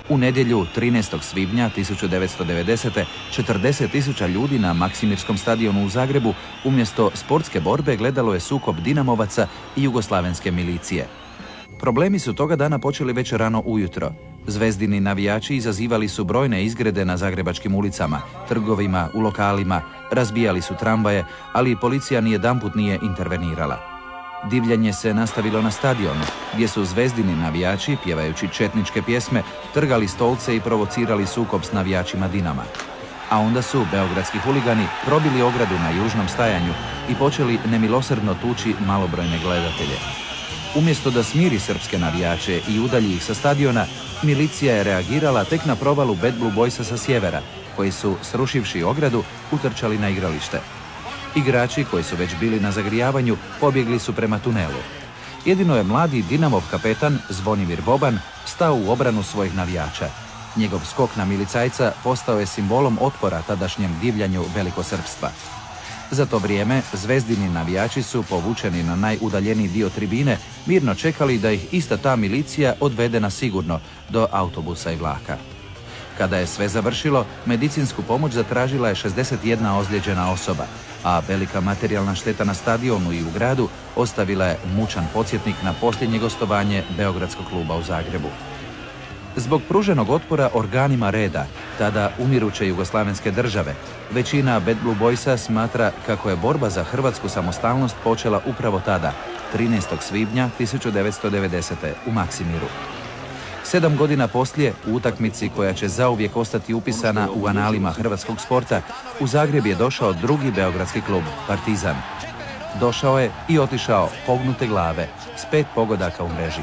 U nedjelju 13. svibnja 1990. 40.000 ljudi na Maksimirskom stadionu u Zagrebu umjesto sportske borbe gledalo je sukob Dinamovaca i jugoslavenske milicije. Problemi su toga dana počeli već rano ujutro. Zvezdini navijači izazivali su brojne izgrede na zagrebačkim ulicama, trgovima, u lokalima, razbijali su tramvaje, ali policija nijedanput nije intervenirala. Divljanje se nastavilo na stadionu, gdje su zvezdini navijači, pjevajući četničke pjesme, trgali stolce i provocirali sukob s navijačima Dinama. A onda su beogradski huligani probili ogradu na južnom stajanju i počeli nemilosrdno tući malobrojne gledatelje. Umjesto da smiri srpske navijače i udalji ih sa stadiona, milicija je reagirala tek na provalu Bad Blue Boysa sa sjevera, koji su, srušivši ogradu, utrčali na igralište. Igrači, koji su već bili na zagrijavanju, pobjegli su prema tunelu. Jedino je mladi Dinamov kapetan, Zvonimir Boban, stao u obranu svojih navijača. Njegov skok na milicajca postao je simbolom otpora tadašnjem divljanju velikosrpstva. Za to vrijeme, zvezdini navijači su, povučeni na najudaljeniji dio tribine, mirno čekali da ih ista ta milicija odvede na sigurno, do autobusa i vlaka. Kada je sve završilo, medicinsku pomoć zatražila je 61 ozlijeđena osoba, a velika materijalna šteta na stadionu i u gradu ostavila je mučan podsjetnik na posljednje gostovanje Beogradskog kluba u Zagrebu. Zbog pruženog otpora organima reda, tada umiruće jugoslavenske države, većina Bad Blue Boysa smatra kako je borba za hrvatsku samostalnost počela upravo tada, 13. svibnja 1990. u Maksimiru. 7 godina poslije, u utakmici koja će zauvijek ostati upisana u analima hrvatskog sporta, u Zagreb je došao drugi beogradski klub, Partizan. Došao je i otišao pognute glave, s 5 pogodaka u mreži.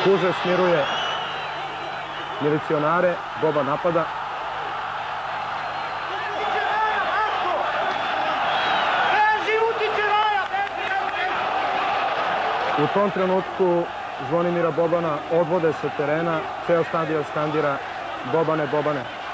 Kuže smiruje milicionare, Boban napada. U tom trenutku Zvonimira Bobana odvode se terena, ceo stadion skandira Bobane, Bobane.